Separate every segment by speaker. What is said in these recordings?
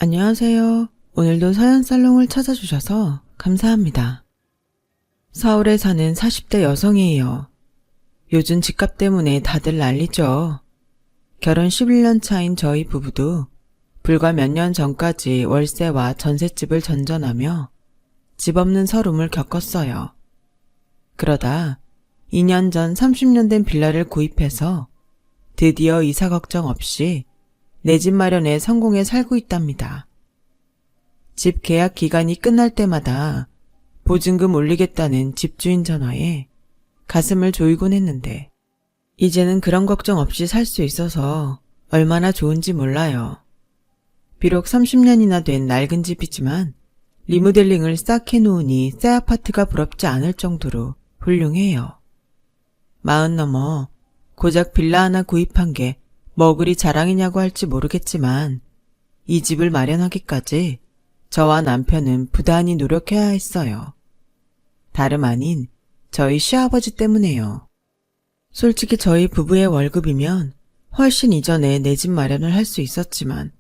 Speaker 1: 안녕하세요. 오늘도 서연살롱을 찾아주셔서 감사합니다. 서울에 사는 40대 여성이에요. 요즘 집값 때문에 다들 난리죠. 결혼 11년 차인 저희 부부도 불과 몇 년 전까지 월세와 전셋집을 전전하며 집 없는 서름을 겪었어요. 그러다 2년 전 30년 된 빌라를 구입해서 드디어 이사 걱정 없이 내 집 마련에 성공해 살고 있답니다. 집 계약 기간이 끝날 때마다 보증금 올리겠다는 집주인 전화에 가슴을 조이곤 했는데 이제는 그런 걱정 없이 살 수 있어서 얼마나 좋은지 몰라요. 비록 30년이나 된 낡은 집이지만 리모델링을 싹 해놓으니 새 아파트가 부럽지 않을 정도로 훌륭해요. 40 넘어 고작 빌라 하나 구입한 게 뭐 그리 자랑이냐고 할지 모르겠지만 이 집을 마련하기까지 저와 남편은 부단히 노력해야 했어요. 다름 아닌 저희 시아버지 때문에요. 솔직히 저희 부부의 월급이면 훨씬 이전에 내 집 마련을 할 수 있었지만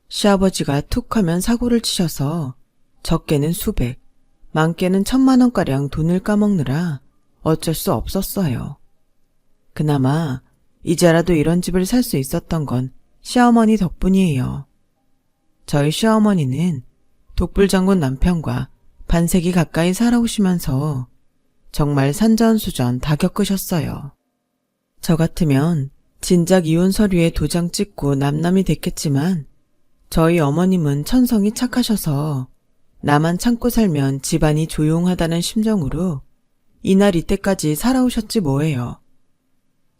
Speaker 1: 시아버지가 툭 하면 사고를 치셔서 적게는 수백, 많게는 1,000만 원가량 돈을 까먹느라 어쩔 수 없었어요. 그나마 이제라도 이런 집을 살 수 있었던 건 시어머니 덕분이에요. 저희 시어머니는 독불장군 남편과 반세기 가까이 살아오시면서 정말 산전수전 다 겪으셨어요. 저 같으면 진작 이혼 서류에 도장 찍고 남남이 됐겠지만 저희 어머님은 천성이 착하셔서 나만 참고 살면 집안이 조용하다는 심정으로 이날 이때까지 살아오셨지 뭐예요.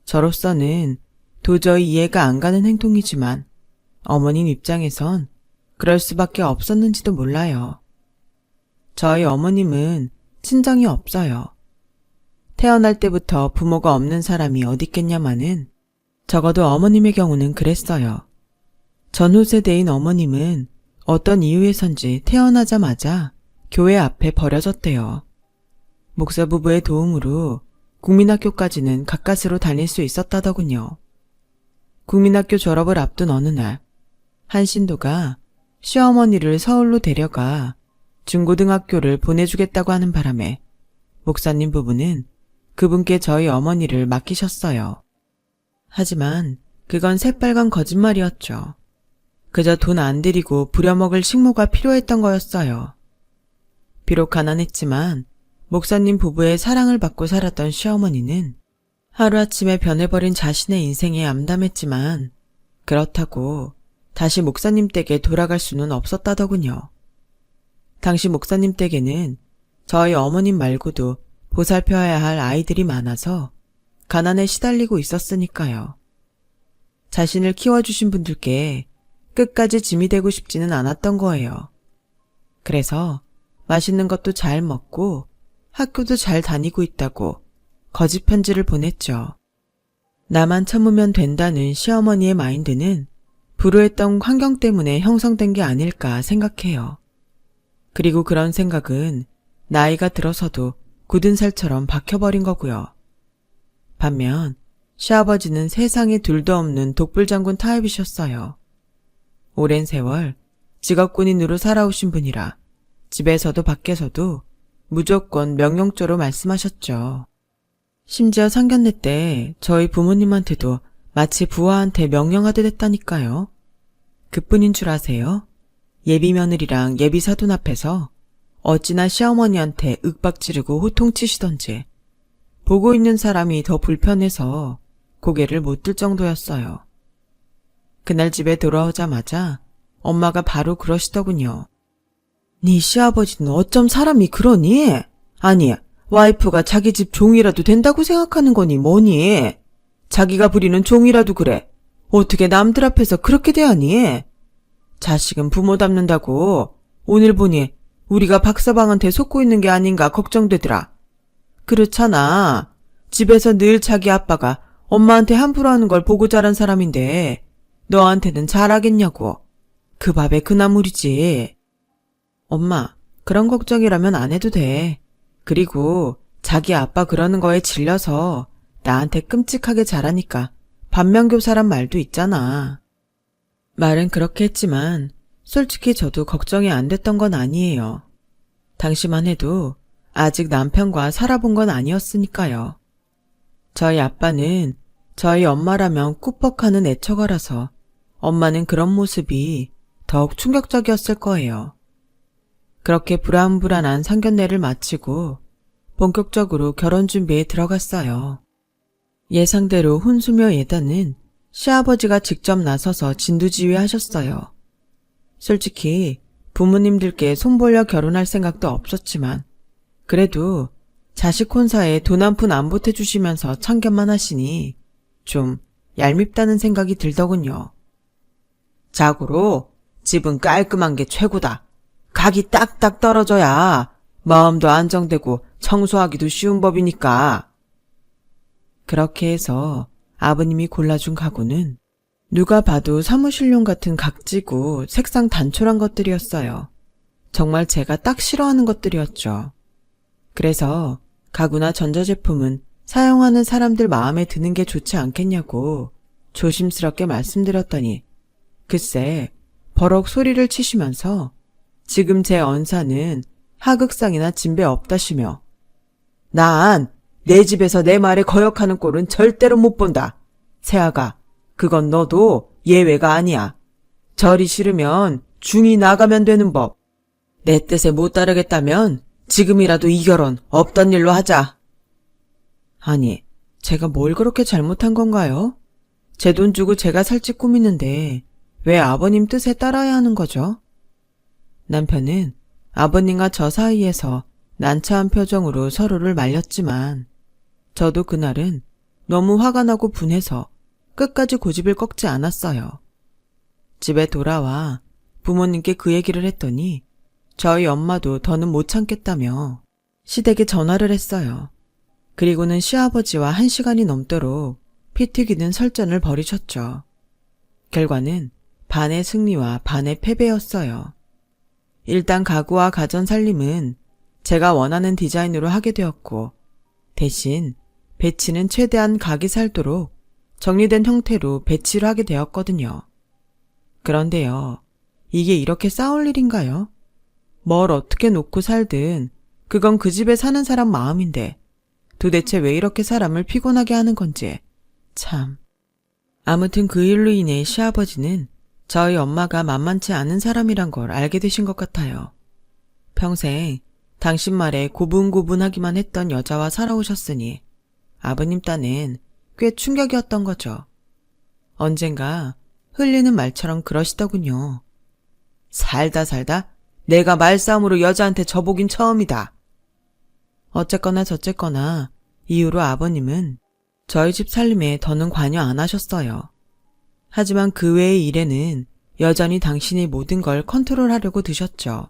Speaker 1: 저로서는 도저히 이해가 안 가는 행동이지만 어머님 입장에선 그럴 수밖에 없었는지도 몰라요. 저희 어머님은 친정이 없어요. 태어날 때부터 부모가 없는 사람이 어디 있겠냐마는 적어도 어머님의 경우는 그랬어요. 전후 세대인 어머님은 어떤 이유에선지 태어나자마자 교회 앞에 버려졌대요. 목사 부부의 도움으로 국민학교까지는 가까스로 다닐 수 있었다더군요. 국민학교 졸업을 앞둔 어느 날, 한 신도가 시어머니를 서울로 데려가 중고등학교를 보내주겠다고 하는 바람에 목사님 부부는 그분께 저희 어머니를 맡기셨어요. 하지만 그건 새빨간 거짓말이었죠. 그저 돈 안 들이고 부려먹을 식모가 필요했던 거였어요. 비록 가난했지만 목사님 부부의 사랑을 받고 살았던 시어머니는 하루아침에 변해버린 자신의 인생에 암담했지만 그렇다고 다시 목사님 댁에 돌아갈 수는 없었다더군요. 당시 목사님 댁에는 저희 어머님 말고도 보살펴야 할 아이들이 많아서 가난에 시달리고 있었으니까요. 자신을 키워주신 분들께 끝까지 짐이 되고 싶지는 않았던 거예요. 그래서 맛있는 것도 잘 먹고 학교도 잘 다니고 있다고 거짓 편지를 보냈죠. 나만 참으면 된다는 시어머니의 마인드는 불우했던 환경 때문에 형성된 게 아닐까 생각해요. 그리고 그런 생각은 나이가 들어서도 굳은 살처럼 박혀버린 거고요. 반면 시아버지는 세상에 둘도 없는 독불장군 타입이셨어요. 오랜 세월 직업군인으로 살아오신 분이라 집에서도 밖에서도 무조건 명령조로 말씀하셨죠. 심지어 상견례 때 저희 부모님한테도 마치 부하한테 명령하듯 했다니까요. 그뿐인 줄 아세요? 예비 며느리랑 예비 사돈 앞에서 어찌나 시어머니한테 윽박지르고 호통치시던지 보고 있는 사람이 더 불편해서 고개를 못 들 정도였어요. 그날 집에 돌아오자마자 엄마가 바로 그러시더군요. 네 시아버지는 어쩜 사람이 그러니? 아니, 와이프가 자기 집 종이라도 된다고 생각하는 거니 뭐니? 자기가 부리는 종이라도 그래. 어떻게 남들 앞에서 그렇게 대하니? 자식은 부모 닮는다고 오늘 보니 우리가 박서방한테 속고 있는 게 아닌가 걱정되더라. 그렇잖아. 집에서 늘 자기 아빠가 엄마한테 함부로 하는 걸 보고 자란 사람인데 너한테는 잘하겠냐고. 그 밥에 그 나물이지. 엄마, 그런 걱정이라면 안 해도 돼. 그리고 자기 아빠 그러는 거에 질려서 나한테 끔찍하게 잘하니까 반면교사란 말도 있잖아. 말은 그렇게 했지만 솔직히 저도 걱정이 안 됐던 건 아니에요. 당시만 해도 아직 남편과 살아본 건 아니었으니까요. 저희 아빠는 저희 엄마라면 꾸벅하는 애처가라서 엄마는 그런 모습이 더욱 충격적이었을 거예요. 그렇게 불안불안한 상견례를 마치고 본격적으로 결혼 준비에 들어갔어요. 예상대로 혼수며 예단은 시아버지가 직접 나서서 진두지휘하셨어요. 솔직히 부모님들께 손벌려 결혼할 생각도 없었지만 그래도 자식 혼사에 돈 한 푼 안 보태주시면서 참견만 하시니 좀 얄밉다는 생각이 들더군요. 자고로 집은 깔끔한 게 최고다. 각이 딱딱 떨어져야 마음도 안정되고 청소하기도 쉬운 법이니까. 그렇게 해서 아버님이 골라준 가구는 누가 봐도 사무실용 같은 각지고 색상 단촐한 것들이었어요. 정말 제가 딱 싫어하는 것들이었죠. 그래서 가구나 전자제품은 사용하는 사람들 마음에 드는 게 좋지 않겠냐고 조심스럽게 말씀드렸더니 글쎄 버럭 소리를 치시면서 지금 제 언사는 하극상이나 진배 없다시며 난 내 집에서 내 말에 거역하는 꼴은 절대로 못 본다. 세아가 그건 너도 예외가 아니야. 절이 싫으면 중이 나가면 되는 법. 내 뜻에 못 따르겠다면 지금이라도 이 결혼 없던 일로 하자. 아니, 제가 뭘 그렇게 잘못한 건가요? 제 돈 주고 제가 살 집 꾸미는데 왜 아버님 뜻에 따라야 하는 거죠? 남편은 아버님과 저 사이에서 난처한 표정으로 서로를 말렸지만 저도 그날은 너무 화가 나고 분해서 끝까지 고집을 꺾지 않았어요. 집에 돌아와 부모님께 그 얘기를 했더니 저희 엄마도 더는 못 참겠다며 시댁에 전화를 했어요. 그리고는 시아버지와 1시간이 넘도록 피 튀기는 설전을 벌이셨죠. 결과는 반의 승리와 반의 패배였어요. 일단 가구와 가전 살림은 제가 원하는 디자인으로 하게 되었고 대신 배치는 최대한 각이 살도록 정리된 형태로 배치를 하게 되었거든요. 그런데요, 이게 이렇게 싸울 일인가요? 뭘 어떻게 놓고 살든 그건 그 집에 사는 사람 마음인데 도대체 왜 이렇게 사람을 피곤하게 하는 건지 참. 아무튼 그 일로 인해 시아버지는 저희 엄마가 만만치 않은 사람이란 걸 알게 되신 것 같아요. 평생 당신 말에 고분고분하기만 했던 여자와 살아오셨으니 아버님 딴엔 꽤 충격이었던 거죠. 언젠가 흘리는 말처럼 그러시더군요. 살다 내가 말싸움으로 여자한테 져보긴 처음이다. 어쨌거나 저쨌거나 이후로 아버님은 저희 집 살림에 더는 관여 안 하셨어요. 하지만 그 외의 일에는 여전히 당신이 모든 걸 컨트롤하려고 드셨죠.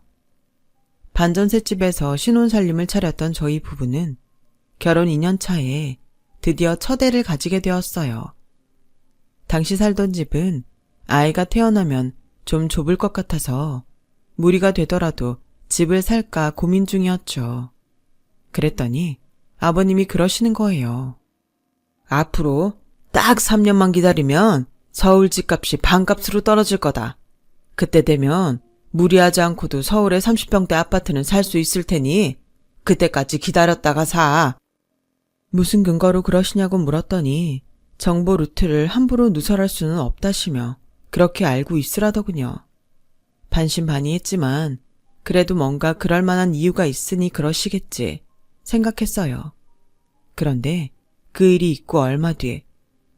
Speaker 1: 반전셋집에서 신혼살림을 차렸던 저희 부부는 결혼 2년 차에 드디어 첫 애를 가지게 되었어요. 당시 살던 집은 아이가 태어나면 좀 좁을 것 같아서 무리가 되더라도 집을 살까 고민 중이었죠. 그랬더니 아버님이 그러시는 거예요. 앞으로 딱 3년만 기다리면 서울 집값이 반값으로 떨어질 거다. 그때 되면 무리하지 않고도 서울의 30평대 아파트는 살 수 있을 테니 그때까지 기다렸다가 사. 무슨 근거로 그러시냐고 물었더니 정보 루트를 함부로 누설할 수는 없다시며 그렇게 알고 있으라더군요. 반신반의했지만 그래도 뭔가 그럴 만한 이유가 있으니 그러시겠지 생각했어요. 그런데 그 일이 있고 얼마 뒤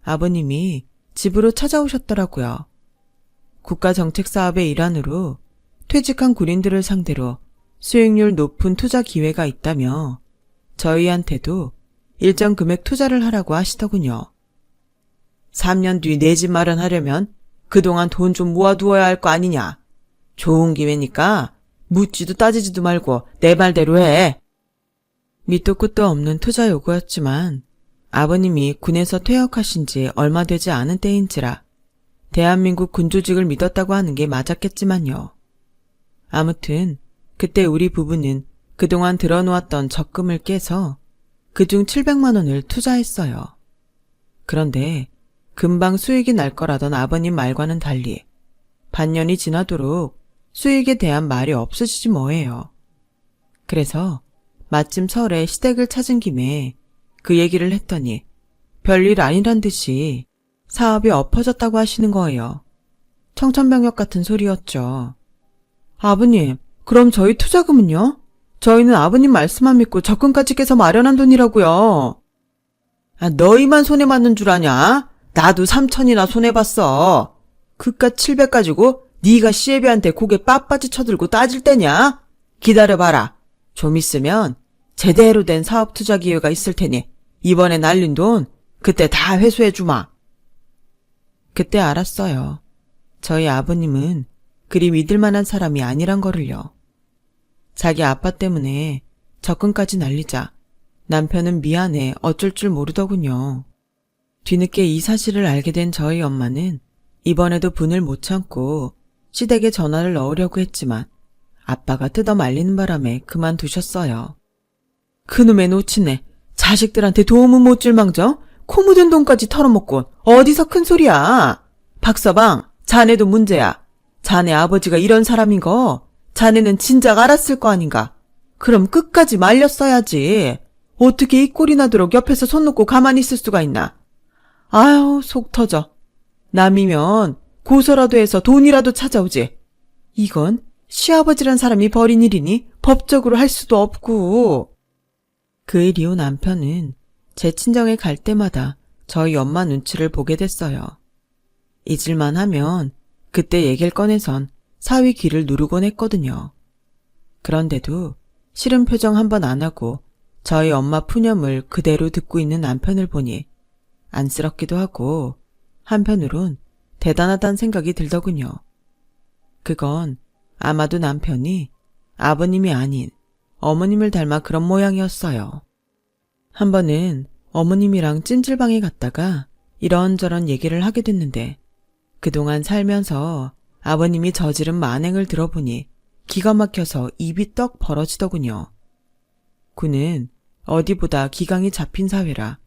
Speaker 1: 아버님이 집으로 찾아오셨더라고요. 국가정책사업의 일환으로 퇴직한 군인들을 상대로 수익률 높은 투자 기회가 있다며 저희한테도 일정 금액 투자를 하라고 하시더군요. 3년 뒤 내 집 마련하려면 그동안 돈 좀 모아두어야 할 거 아니냐. 좋은 기회니까 묻지도 따지지도 말고 내 말대로 해. 밑도 끝도 없는 투자 요구였지만 아버님이 군에서 퇴역하신 지 얼마 되지 않은 때인지라 대한민국 군조직을 믿었다고 하는 게 맞았겠지만요. 아무튼 그때 우리 부부는 그동안 들어놓았던 적금을 깨서 그중 700만 원을 투자했어요. 그런데 금방 수익이 날 거라던 아버님 말과는 달리 반년이 지나도록 수익에 대한 말이 없으시지 뭐예요. 그래서 마침 서울에 시댁을 찾은 김에 그 얘기를 했더니 별일 아니란 듯이 사업이 엎어졌다고 하시는 거예요. 청천벽력 같은 소리였죠. 아버님, 그럼 저희 투자금은요? 저희는 아버님 말씀만 믿고 적금까지 깨서 마련한 돈이라고요. 아, 너희만 손해봤는 줄 아냐? 나도 3천이나 손해봤어. 그깟 700 가지고 네가 시애비한테 고개 빳빳이 쳐들고 따질 때냐? 기다려봐라. 좀 있으면 제대로 된 사업 투자 기회가 있을 테니 이번에 날린 돈 그때 다 회수해주마. 그때 알았어요. 저희 아버님은 그리 믿을 만한 사람이 아니란 거를요. 자기 아빠 때문에 적금까지 날리자 남편은 미안해 어쩔 줄 모르더군요. 뒤늦게 이 사실을 알게 된 저희 엄마는 이번에도 분을 못 참고 시댁에 전화를 넣으려고 했지만 아빠가 뜯어 말리는 바람에 그만두셨어요. 그놈의 노치네. 자식들한테 도움은 못 줄 망정 코 묻은 돈까지 털어먹고 어디서 큰 소리야. 박서방, 자네도 문제야. 자네 아버지가 이런 사람인 거 자네는 진작 알았을 거 아닌가. 그럼 끝까지 말렸어야지. 어떻게 이 꼴이 나도록 옆에서 손 놓고 가만히 있을 수가 있나. 아유, 속 터져. 남이면 고소라도 해서 돈이라도 찾아오지. 이건 시아버지란 사람이 벌인 일이니 법적으로 할 수도 없고. 그 이후 남편은 제 친정에 갈 때마다 저희 엄마 눈치를 보게 됐어요. 잊을만 하면 그때 얘기를 꺼내선 사위 귀를 누르곤 했거든요. 그런데도 싫은 표정 한 번 안 하고 저희 엄마 푸념을 그대로 듣고 있는 남편을 보니 안쓰럽기도 하고 한편으론 대단하다는 생각이 들더군요. 그건 아마도 남편이 아버님이 아닌 어머님을 닮아 그런 모양이었어요. 한 번은 어머님이랑 찜질방에 갔다가 이런저런 얘기를 하게 됐는데 그동안 살면서 아버님이 저지른 만행을 들어보니 기가 막혀서 입이 떡 벌어지더군요. 군은 어디보다 기강이 잡힌 사회라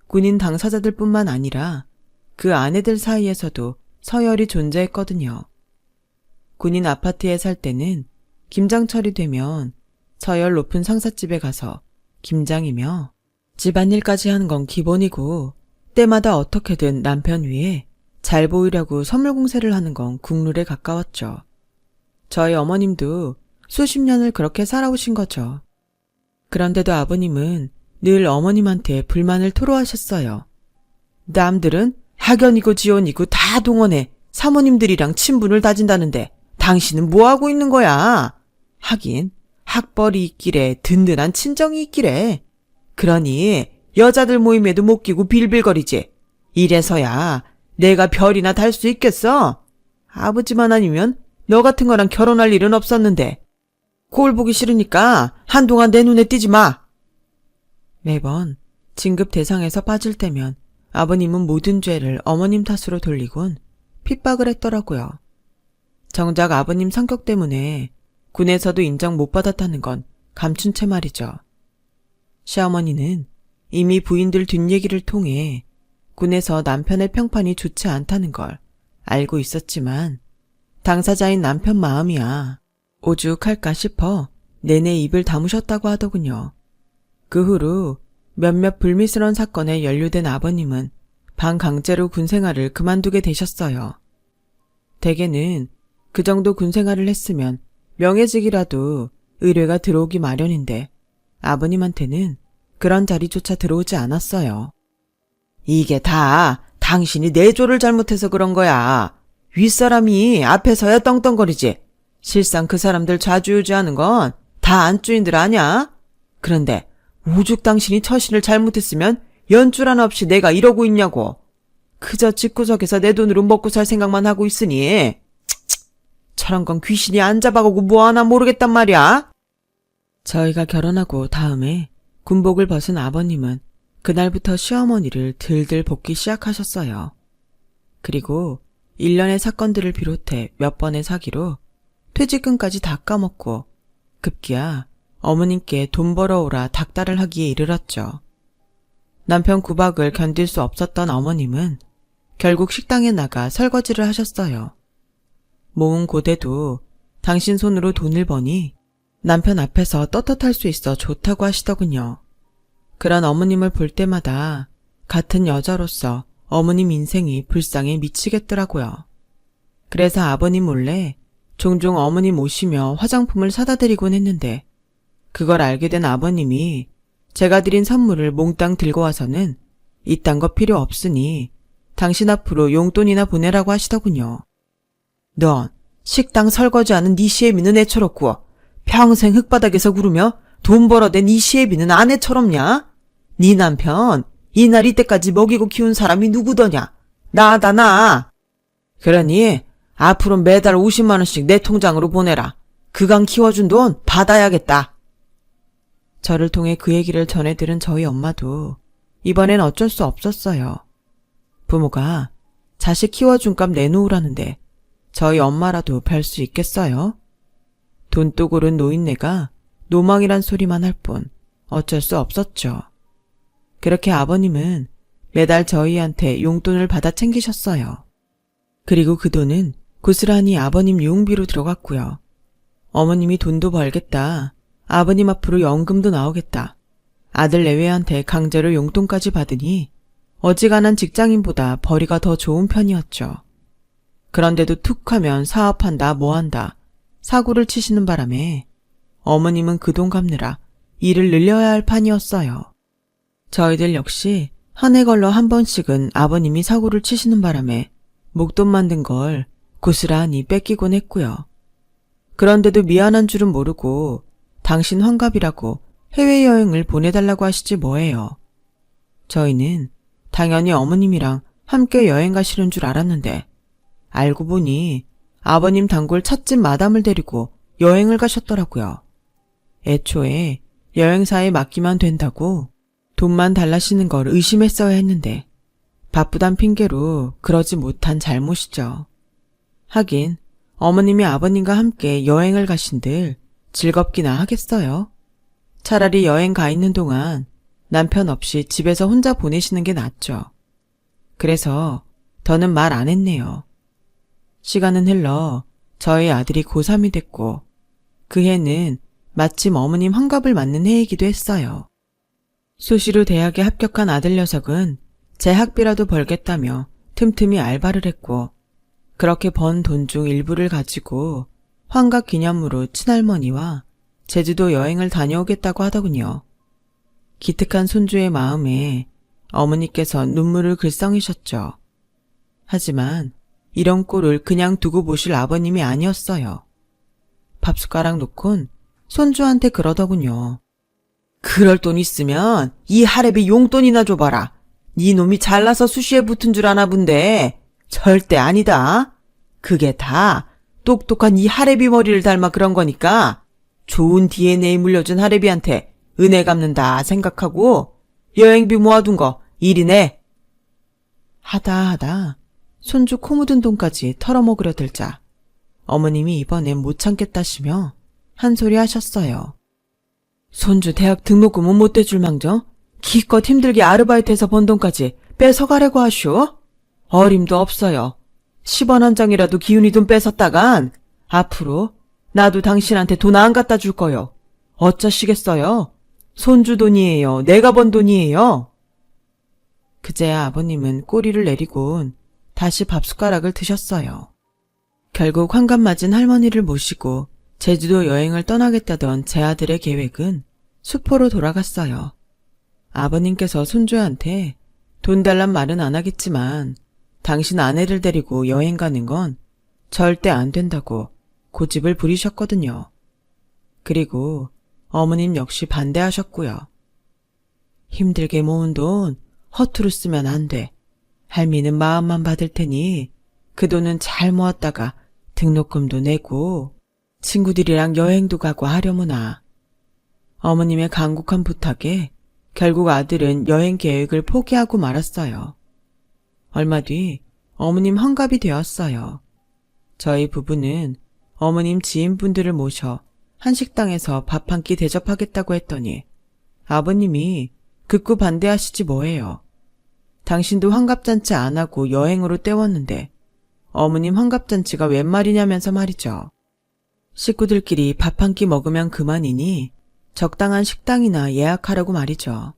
Speaker 1: 군인 당사자들뿐만 아니라 그 아내들 사이에서도 서열이 존재했거든요. 군인 아파트에 살 때는 김장철이 되면 서열 높은 상삿집에 가서 김장이며 집안일까지 하는 건 기본이고 때마다 어떻게든 남편 위에 잘 보이려고 선물 공세를 하는 건 국룰에 가까웠죠. 저희 어머님도 수십 년을 그렇게 살아오신 거죠. 그런데도 아버님은 늘 어머님한테 불만을 토로하셨어요. 남들은 학연이고 지원이고 다 동원해 사모님들이랑 친분을 다진다는데 당신은 뭐하고 있는 거야? 하긴 학벌이 있기래 든든한 친정이 있기래. 그러니 여자들 모임에도 못 끼고 빌빌거리지. 이래서야 내가 별이나 달 수 있겠어? 아버지만 아니면 너 같은 거랑 결혼할 일은 없었는데. 꼴 보기 싫으니까 한동안 내 눈에 띄지 마. 매번 진급 대상에서 빠질 때면 아버님은 모든 죄를 어머님 탓으로 돌리곤 핍박을 했더라고요. 정작 아버님 성격 때문에 군에서도 인정 못 받았다는 건 감춘 채 말이죠. 시어머니는 이미 부인들 뒷얘기를 통해 군에서 남편의 평판이 좋지 않다는 걸 알고 있었지만 당사자인 남편 마음이야 오죽할까 싶어 내내 입을 다무셨다고 하더군요. 그 후로 몇몇 불미스러운 사건에 연루된 아버님은 반강제로 군생활을 그만두게 되셨어요. 대개는 그 정도 군생활을 했으면 명예직이라도 의뢰가 들어오기 마련인데 아버님한테는 그런 자리조차 들어오지 않았어요. 이게 다 당신이 내조를 잘못해서 그런 거야. 윗사람이 앞에서야 떵떵거리지. 실상 그 사람들 좌지우지하는 건 다 안주인들 아냐? 그런데 오죽 당신이 처신을 잘못했으면 연줄 하나 없이 내가 이러고 있냐고. 그저 집구석에서 내 돈으로 먹고 살 생각만 하고 있으니 저런 건 귀신이 안 잡아가고 뭐하나 모르겠단 말이야. 저희가 결혼하고 다음에 군복을 벗은 아버님은 그날부터 시어머니를 들들 볶기 시작하셨어요. 그리고 일련의 사건들을 비롯해 몇 번의 사기로 퇴직금까지 다 까먹고 급기야 어머님께 돈 벌어오라 닥달을 하기에 이르렀죠. 남편 구박을 견딜 수 없었던 어머님은 결국 식당에 나가 설거지를 하셨어요. 모은 고대도 당신 손으로 돈을 버니 남편 앞에서 떳떳할 수 있어 좋다고 하시더군요. 그런 어머님을 볼 때마다 같은 여자로서 어머님 인생이 불쌍해 미치겠더라고요. 그래서 아버님 몰래 종종 어머님 모시며 화장품을 사다 드리곤 했는데 그걸 알게 된 아버님이 제가 드린 선물을 몽땅 들고 와서는 이딴 거 필요 없으니 당신 앞으로 용돈이나 보내라고 하시더군요. 넌 식당 설거지하는 네 시애미는 애처롭고 평생 흙바닥에서 구르며 돈 벌어댄 네 시애미는 안 애처롭냐? 네 남편 이날 이때까지 먹이고 키운 사람이 누구더냐? 나다 나. 그러니 앞으로 매달 50만 원씩 내 통장으로 보내라. 그간 키워준 돈 받아야겠다. 저를 통해 그 얘기를 전해 들은 저희 엄마도 이번엔 어쩔 수 없었어요. 부모가 자식 키워준 값 내놓으라는데 저희 엄마라도 별 수 있겠어요? 돈독오른 노인네가 노망이란 소리만 할 뿐 어쩔 수 없었죠. 그렇게 아버님은 매달 저희한테 용돈을 받아 챙기셨어요. 그리고 그 돈은 고스란히 아버님 유흥비로 들어갔고요. 어머님이 돈도 벌겠다. 아버님 앞으로 연금도 나오겠다. 아들 내외한테 강제로 용돈까지 받으니 어지간한 직장인보다 벌이가 더 좋은 편이었죠. 그런데도 툭 하면 사업한다 뭐한다 사고를 치시는 바람에 어머님은 그 돈 갚느라 일을 늘려야 할 판이었어요. 저희들 역시 한 해 걸러 한 번씩은 아버님이 사고를 치시는 바람에 목돈 만든 걸 고스란히 뺏기곤 했고요. 그런데도 미안한 줄은 모르고 당신 환갑이라고 해외여행을 보내달라고 하시지 뭐예요. 저희는 당연히 어머님이랑 함께 여행 가시는 줄 알았는데 알고 보니 아버님 단골 찻집 마담을 데리고 여행을 가셨더라고요. 애초에 여행사에 맡기면 된다고 돈만 달라시는 걸 의심했어야 했는데 바쁘단 핑계로 그러지 못한 잘못이죠. 하긴 어머님이 아버님과 함께 여행을 가신들 즐겁기나 하겠어요. 차라리 여행 가 있는 동안 남편 없이 집에서 혼자 보내시는 게 낫죠. 그래서 더는 말 안 했네요. 시간은 흘러 저희 아들이 고3이 됐고 그 해는 마침 어머님 환갑을 맞는 해이기도 했어요. 수시로 대학에 합격한 아들 녀석은 제 학비라도 벌겠다며 틈틈이 알바를 했고 그렇게 번 돈 중 일부를 가지고 환갑 기념으로 친할머니와 제주도 여행을 다녀오겠다고 하더군요. 기특한 손주의 마음에 어머니께서 눈물을 글썽이셨죠. 하지만 이런 꼴을 그냥 두고 보실 아버님이 아니었어요. 밥숟가락 놓곤 손주한테 그러더군요. 그럴 돈 있으면 이 할애비 용돈이나 줘봐라. 네 놈이 잘나서 수시에 붙은 줄 아나 본데 절대 아니다. 그게 다 똑똑한 이 할애비 머리를 닮아 그런 거니까 좋은 DNA 물려준 할애비한테 은혜 갚는다 생각하고 여행비 모아둔 거 일이네. 하다 손주 코 묻은 돈까지 털어먹으려 들자 어머님이 이번엔 못 참겠다시며 한 소리 하셨어요. 손주 대학 등록금은 못 대줄 망정 기껏 힘들게 아르바이트해서 번 돈까지 뺏어가려고 하쇼? 어림도 없어요. 10원 한 장이라도 기운이 돈 뺏었다간 앞으로 나도 당신한테 돈 안 갖다 줄 거요. 어쩌시겠어요? 손주 돈이에요. 내가 번 돈이에요. 그제야 아버님은 꼬리를 내리곤 다시 밥숟가락을 드셨어요. 결국 환갑 맞은 할머니를 모시고 제주도 여행을 떠나겠다던 제 아들의 계획은 수포로 돌아갔어요. 아버님께서 손주한테 돈 달란 말은 안 하겠지만 당신 아내를 데리고 여행 가는 건 절대 안 된다고 고집을 부리셨거든요. 그리고 어머님 역시 반대하셨고요. 힘들게 모은 돈 허투루 쓰면 안 돼. 할미는 마음만 받을 테니 그 돈은 잘 모았다가 등록금도 내고 친구들이랑 여행도 가고 하려무나. 어머님의 간곡한 부탁에 결국 아들은 여행 계획을 포기하고 말았어요. 얼마 뒤 어머님 환갑이 되었어요. 저희 부부는 어머님 지인분들을 모셔 한식당에서 밥 한 끼 대접하겠다고 했더니 아버님이 극구 반대하시지 뭐예요. 당신도 환갑잔치 안 하고 여행으로 때웠는데 어머님 환갑잔치가 웬 말이냐면서 말이죠. 식구들끼리 밥 한 끼 먹으면 그만이니 적당한 식당이나 예약하라고 말이죠.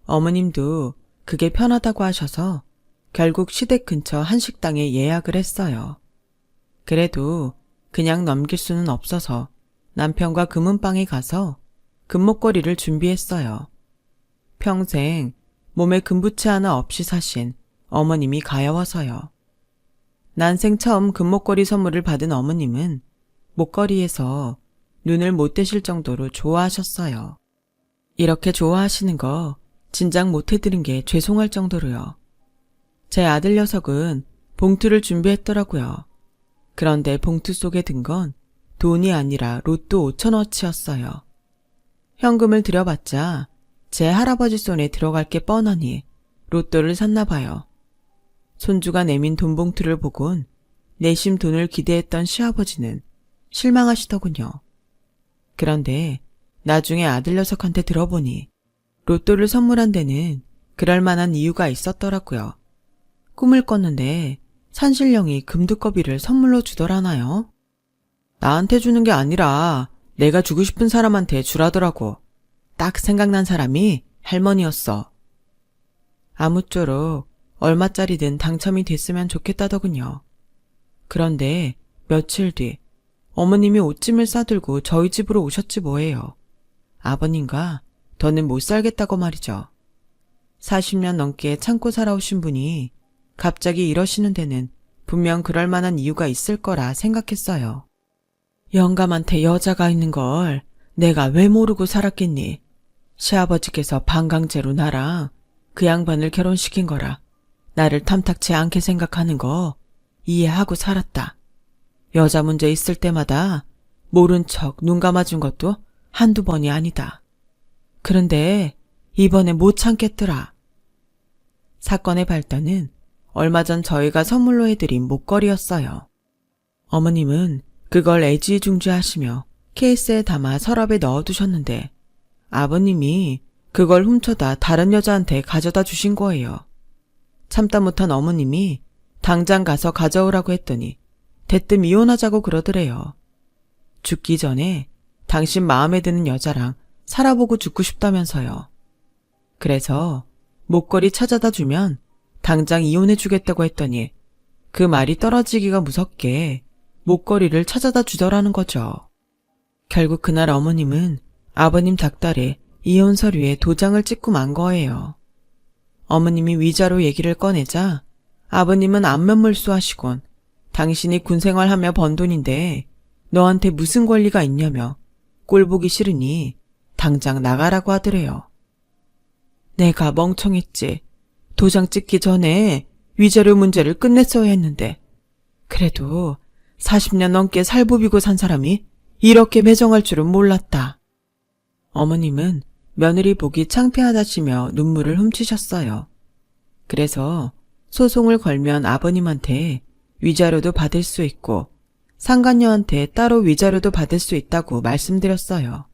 Speaker 1: 어머님도 그게 편하다고 하셔서 결국 시댁 근처 한식당에 예약을 했어요. 그래도 그냥 넘길 수는 없어서 남편과 금은방에 가서 금목걸이를 준비했어요. 평생 몸에 금부치 하나 없이 사신 어머님이 가여워서요. 난생 처음 금목걸이 선물을 받은 어머님은 목걸이에서 눈을 못 떼실 정도로 좋아하셨어요. 이렇게 좋아하시는 거 진작 못 해드린 게 죄송할 정도로요. 제 아들 녀석은 봉투를 준비했더라고요. 그런데 봉투 속에 든 건 돈이 아니라 로또 5천원어치였어요. 현금을 들여봤자 제 할아버지 손에 들어갈 게 뻔하니 로또를 샀나 봐요. 손주가 내민 돈 봉투를 보곤 내심 돈을 기대했던 시아버지는 실망하시더군요. 그런데 나중에 아들 녀석한테 들어보니 로또를 선물한 데는 그럴 만한 이유가 있었더라고요. 꿈을 꿨는데 산신령이 금두꺼비를 선물로 주더라나요? 나한테 주는 게 아니라 내가 주고 싶은 사람한테 주라더라고. 딱 생각난 사람이 할머니였어. 아무쪼록 얼마짜리든 당첨이 됐으면 좋겠다더군요. 그런데 며칠 뒤 어머님이 옷짐을 싸들고 저희 집으로 오셨지 뭐예요. 아버님과 더는 못 살겠다고 말이죠. 40년 넘게 참고 살아오신 분이 갑자기 이러시는 데는 분명 그럴 만한 이유가 있을 거라 생각했어요. 영감한테 여자가 있는 걸 내가 왜 모르고 살았겠니? 시아버지께서 반강제로 나랑 그 양반을 결혼시킨 거라 나를 탐탁치 않게 생각하는 거 이해하고 살았다. 여자 문제 있을 때마다 모른 척 눈 감아준 것도 한두 번이 아니다. 그런데 이번에 못 참겠더라. 사건의 발단은 얼마 전 저희가 선물로 해드린 목걸이였어요. 어머님은 그걸 애지중지하시며 케이스에 담아 서랍에 넣어두셨는데 아버님이 그걸 훔쳐다 다른 여자한테 가져다 주신 거예요. 참다 못한 어머님이 당장 가서 가져오라고 했더니 대뜸 이혼하자고 그러더래요. 죽기 전에 당신 마음에 드는 여자랑 살아보고 죽고 싶다면서요. 그래서 목걸이 찾아다 주면 당장 이혼해주겠다고 했더니 그 말이 떨어지기가 무섭게 목걸이를 찾아다 주더라는 거죠. 결국 그날 어머님은 아버님 닭다리 이혼 서류에 도장을 찍고 만 거예요. 어머님이 위자료 얘기를 꺼내자 아버님은 안면물수하시곤 당신이 군생활하며 번 돈인데 너한테 무슨 권리가 있냐며 꼴보기 싫으니 당장 나가라고 하더래요. 내가 멍청했지. 도장 찍기 전에 위자료 문제를 끝냈어야 했는데 그래도 40년 넘게 살부비고 산 사람이 이렇게 매정할 줄은 몰랐다. 어머님은 며느리 보기 창피하다시며 눈물을 훔치셨어요. 그래서 소송을 걸면 아버님한테 위자료도 받을 수 있고 상간녀한테 따로 위자료도 받을 수 있다고 말씀드렸어요.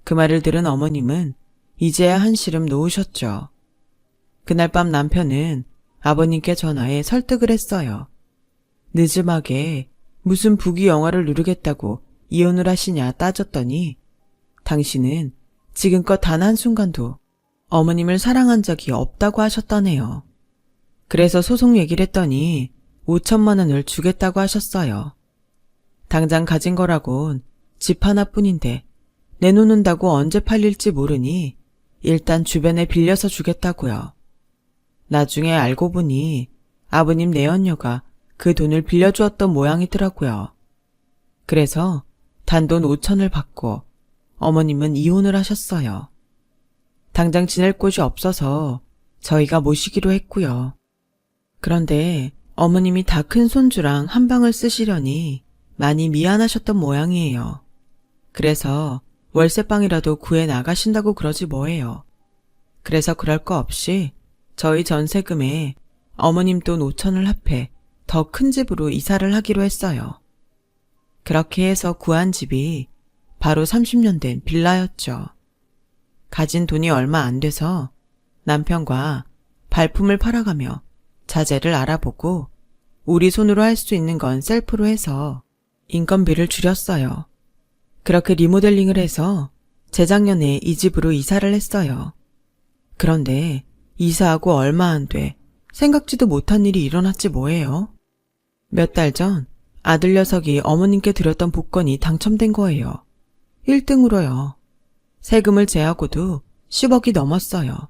Speaker 1: 그 말을 들은 어머님은 이제야 한시름 놓으셨죠. 그날 밤 남편은 아버님께 전화해 설득을 했어요. 늦음하게 무슨 부귀 영화를 누르겠다고 이혼을 하시냐 따졌더니 당신은 지금껏 단 한순간도 어머님을 사랑한 적이 없다고 하셨다네요. 그래서 소송 얘기를 했더니 5천만 원을 주겠다고 하셨어요. 당장 가진 거라곤 집 하나뿐인데 내놓는다고 언제 팔릴지 모르니 일단 주변에 빌려서 주겠다고요. 나중에 알고 보니 아버님 내연녀가 그 돈을 빌려주었던 모양이더라고요. 그래서 단돈 5천을 받고 어머님은 이혼을 하셨어요. 당장 지낼 곳이 없어서 저희가 모시기로 했고요. 그런데 어머님이 다 큰 손주랑 한 방을 쓰시려니 많이 미안하셨던 모양이에요. 그래서 월세방이라도 구해 나가신다고 그러지 뭐예요. 그래서 그럴 거 없이 저희 전세금에 어머님 돈 5천을 합해 더 큰 집으로 이사를 하기로 했어요. 그렇게 해서 구한 집이 바로 30년 된 빌라였죠. 가진 돈이 얼마 안 돼서 남편과 발품을 팔아가며 자재를 알아보고 우리 손으로 할 수 있는 건 셀프로 해서 인건비를 줄였어요. 그렇게 리모델링을 해서 재작년에 이 집으로 이사를 했어요. 그런데 이사하고 얼마 안 돼 생각지도 못한 일이 일어났지 뭐예요. 몇 달 전 아들 녀석이 어머님께 드렸던 복권이 당첨된 거예요. 1등으로요. 세금을 제하고도 10억이 넘었어요.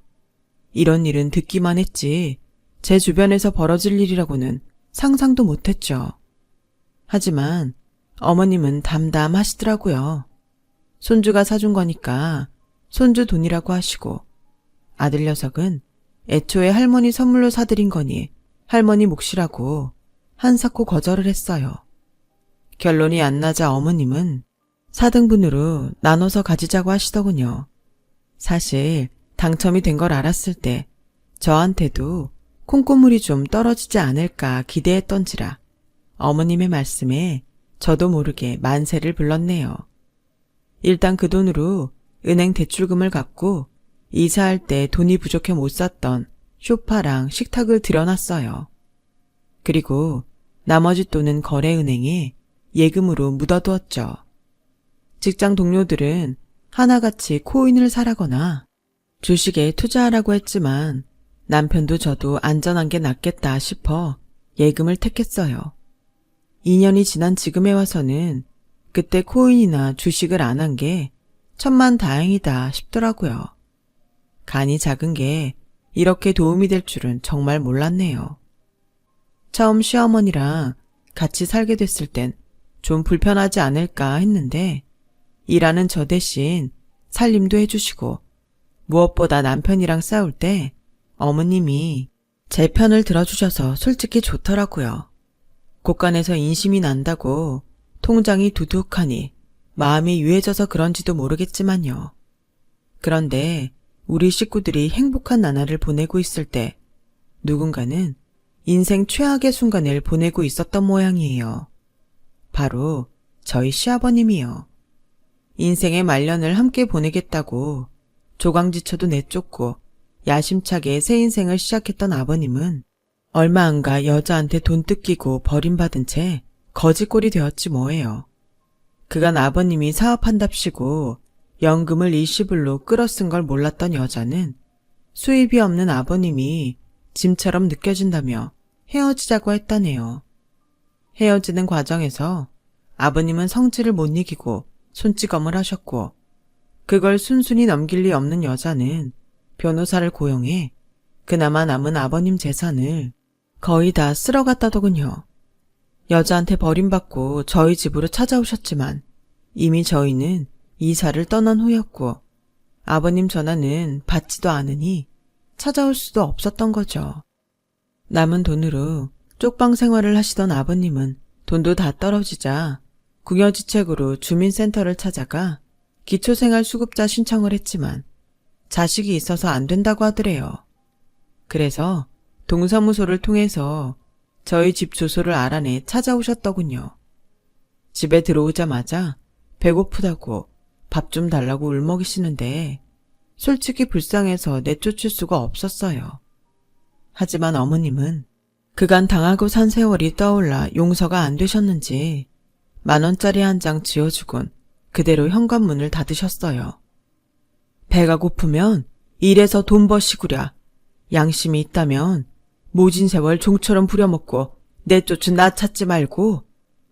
Speaker 1: 이런 일은 듣기만 했지 제 주변에서 벌어질 일이라고는 상상도 못했죠. 하지만 어머님은 담담하시더라고요. 손주가 사준 거니까 손주 돈이라고 하시고, 아들 녀석은 애초에 할머니 선물로 사드린 거니 할머니 몫이라고 한사코 거절을 했어요. 결론이 안 나자 어머님은 4등분으로 나눠서 가지자고 하시더군요. 사실 당첨이 된 걸 알았을 때 저한테도 콩고물이 좀 떨어지지 않을까 기대했던지라 어머님의 말씀에 저도 모르게 만세를 불렀네요. 일단 그 돈으로 은행 대출금을 갚고 이사할 때 돈이 부족해 못 샀던 소파랑 식탁을 들여놨어요. 그리고 나머지 돈은 거래은행에 예금으로 묻어두었죠. 직장 동료들은 하나같이 코인을 사라거나 주식에 투자하라고 했지만 남편도 저도 안전한 게 낫겠다 싶어 예금을 택했어요. 2년이 지난 지금에 와서는 그때 코인이나 주식을 안 한 게 천만다행이다 싶더라고요. 간이 작은 게 이렇게 도움이 될 줄은 정말 몰랐네요. 처음 시어머니랑 같이 살게 됐을 땐 좀 불편하지 않을까 했는데 일하는 저 대신 살림도 해주시고 무엇보다 남편이랑 싸울 때 어머님이 제 편을 들어주셔서 솔직히 좋더라고요. 곳간에서 인심이 난다고 통장이 두둑하니 마음이 유해져서 그런지도 모르겠지만요. 그런데 우리 식구들이 행복한 나날을 보내고 있을 때 누군가는 인생 최악의 순간을 보내고 있었던 모양이에요. 바로 저희 시아버님이요. 인생의 말년을 함께 보내겠다고 조강지처도 내쫓고 야심차게 새 인생을 시작했던 아버님은 얼마 안 가 여자한테 돈 뜯기고 버림받은 채 거지꼴이 되었지 뭐예요. 그간 아버님이 사업한답시고 연금을 일시불로 끌어쓴 걸 몰랐던 여자는 수입이 없는 아버님이 짐처럼 느껴진다며 헤어지자고 했다네요. 헤어지는 과정에서 아버님은 성질을 못 이기고 손찌검을 하셨고 그걸 순순히 넘길 리 없는 여자는 변호사를 고용해 그나마 남은 아버님 재산을 거의 다 쓸어갔다더군요. 여자한테 버림받고 저희 집으로 찾아오셨지만 이미 저희는 이사를 떠난 후였고 아버님 전화는 받지도 않으니 찾아올 수도 없었던 거죠. 남은 돈으로 쪽방 생활을 하시던 아버님은 돈도 다 떨어지자 궁여지책으로 주민센터를 찾아가 기초생활수급자 신청을 했지만 자식이 있어서 안 된다고 하더래요. 그래서 동사무소를 통해서 저희 집 주소를 알아내 찾아오셨더군요. 집에 들어오자마자 배고프다고 밥 좀 달라고 울먹이시는데 솔직히 불쌍해서 내쫓을 수가 없었어요. 하지만 어머님은 그간 당하고 산 세월이 떠올라 용서가 안 되셨는지 10,000원짜리 한 장 지어주곤 그대로 현관문을 닫으셨어요. 배가 고프면 일해서 돈 버시구랴. 양심이 있다면 모진 세월 종처럼 부려먹고 내쫓은 나 찾지 말고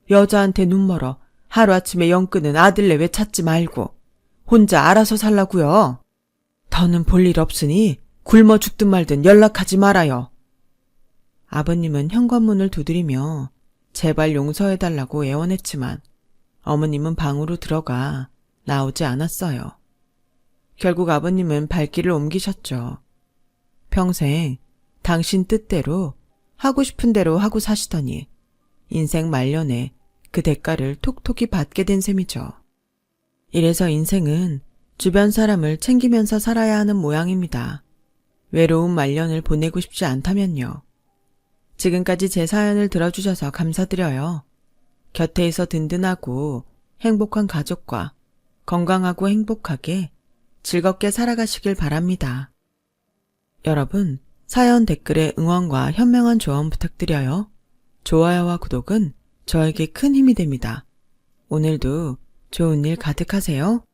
Speaker 1: 여자한테 눈 멀어 하루아침에 영 끄는 아들내외 찾지 말고 혼자 알아서 살라고요. 더는 볼 일 없으니 굶어 죽든 말든 연락하지 말아요. 아버님은 현관문을 두드리며 제발 용서해달라고 애원했지만 어머님은 방으로 들어가 나오지 않았어요. 결국 아버님은 발길을 옮기셨죠. 평생 당신 뜻대로 하고 싶은 대로 하고 사시더니 인생 말년에 그 대가를 톡톡히 받게 된 셈이죠. 이래서 인생은 주변 사람을 챙기면서 살아야 하는 모양입니다. 외로운 말년을 보내고 싶지 않다면요. 지금까지 제 사연을 들어주셔서 감사드려요. 곁에 있어 든든하고 행복한 가족과 건강하고 행복하게 즐겁게 살아가시길 바랍니다. 여러분, 사연 댓글에 응원과 현명한 조언 부탁드려요. 좋아요와 구독은 저에게 큰 힘이 됩니다. 오늘도 좋은 일 가득하세요.